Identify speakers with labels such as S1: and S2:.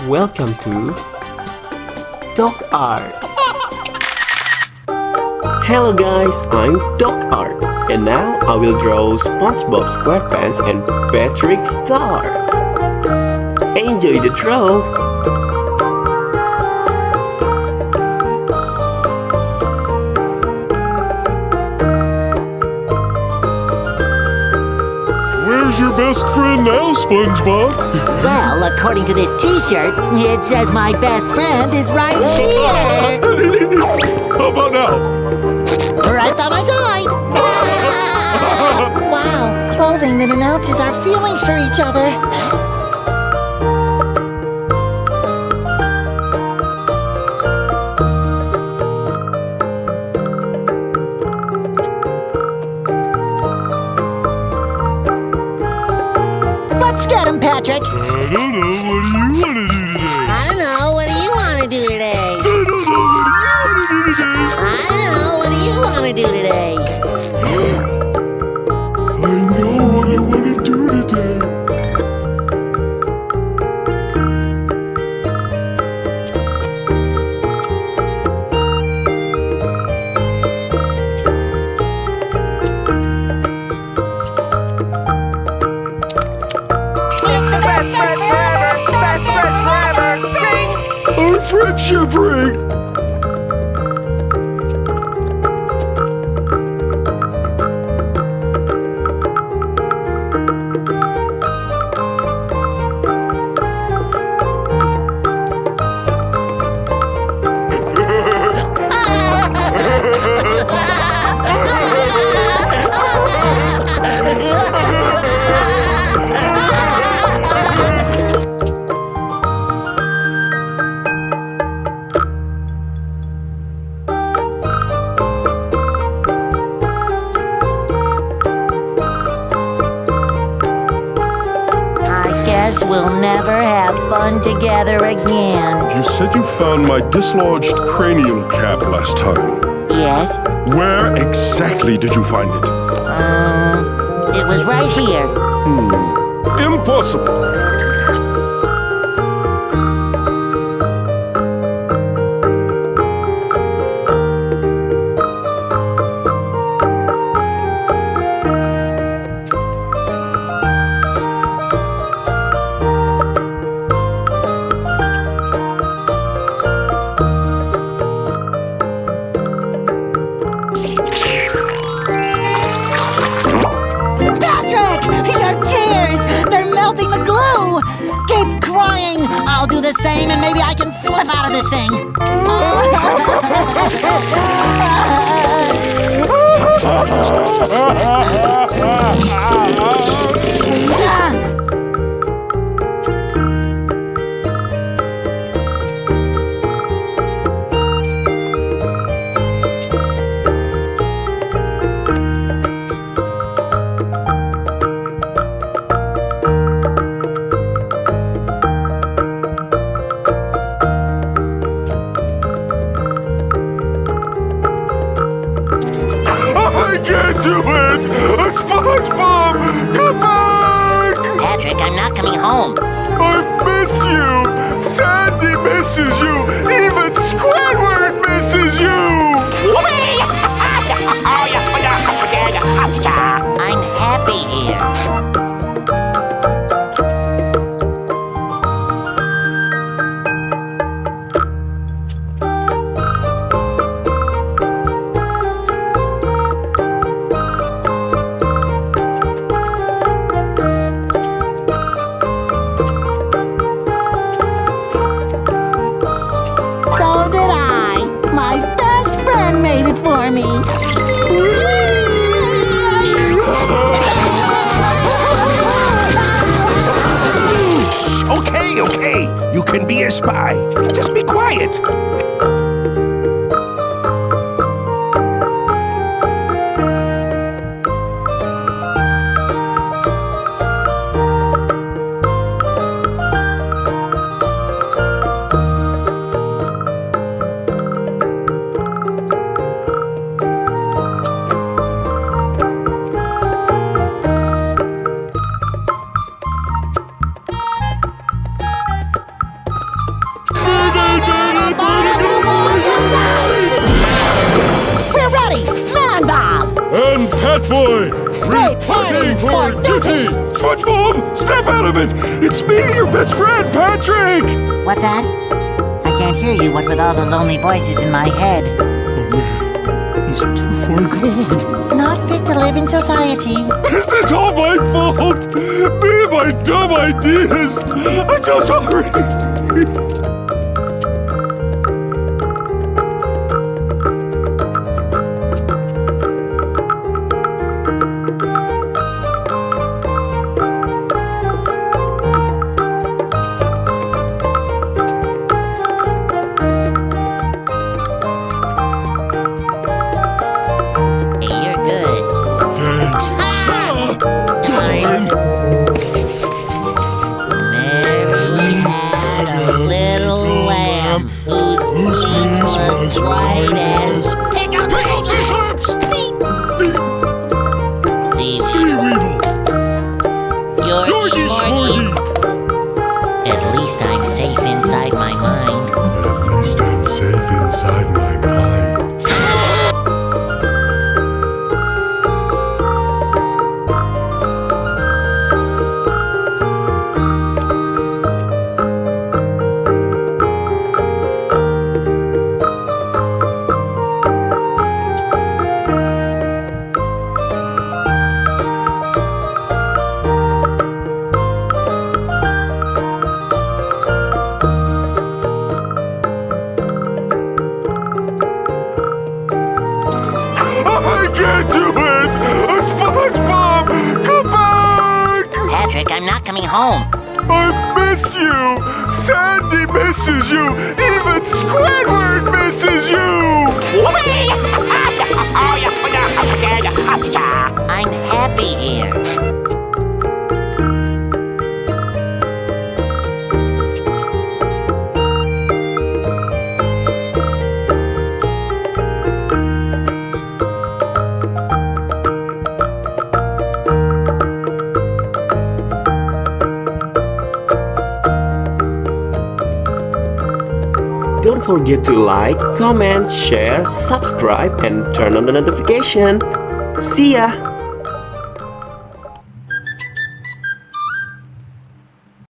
S1: welcome to DocArt. Hello guys, I'm DocArt, and now I will draw Spongebob Squarepants and Patrick Star. Enjoy the draw!
S2: Where's your best friend now, SpongeBob?
S3: Well, according to this t-shirt, it says my best friend is right here.
S2: How about now?
S3: Right by my side. Wow, clothing that announces our feelings for each other. Let's get him, Patrick.
S2: I don't know.
S3: I don't know. What do you want to do today?
S2: I don't know. What do you want to do today?
S3: I don't know. What do you want to do today?
S2: I know what I want to do today. Our friendship ring!
S3: We'll never have fun together again.
S2: You said you found my dislodged cranial cap last time.
S3: Yes?
S2: Where exactly did you find it?
S3: It was right here.
S2: Impossible.
S3: Keep crying! I'll do the same and maybe I can slip out of this thing.
S2: I can't do it! SpongeBob! Come back!
S3: Patrick, I'm not coming home.
S2: I miss you! Sandy misses you! Even Squidward misses you!
S3: I'm happy here. So did I. My best friend made it for me.
S4: Shh, okay. You can be a spy. Just be quiet.
S2: fat boy!
S3: Reporting for duty!
S2: SpongeBob, snap out of it! It's me, your best friend, Patrick!
S3: What's that? I can't hear you, what with all the lonely voices in my head.
S2: Oh man, he's too far gone.
S3: Not fit to live in society.
S2: Is this all my fault? Me and my dumb ideas! I'm so sorry!
S3: At least I'm safe inside my mind.
S2: At least I'm safe inside my mind. I can't do it! SpongeBob, come back!
S3: Patrick, I'm not coming home.
S2: I miss you! Sandy misses you! Even Squidward misses you!
S3: I'm happy here.
S1: Don't forget to like, comment, share, subscribe, and turn on the notification. See ya!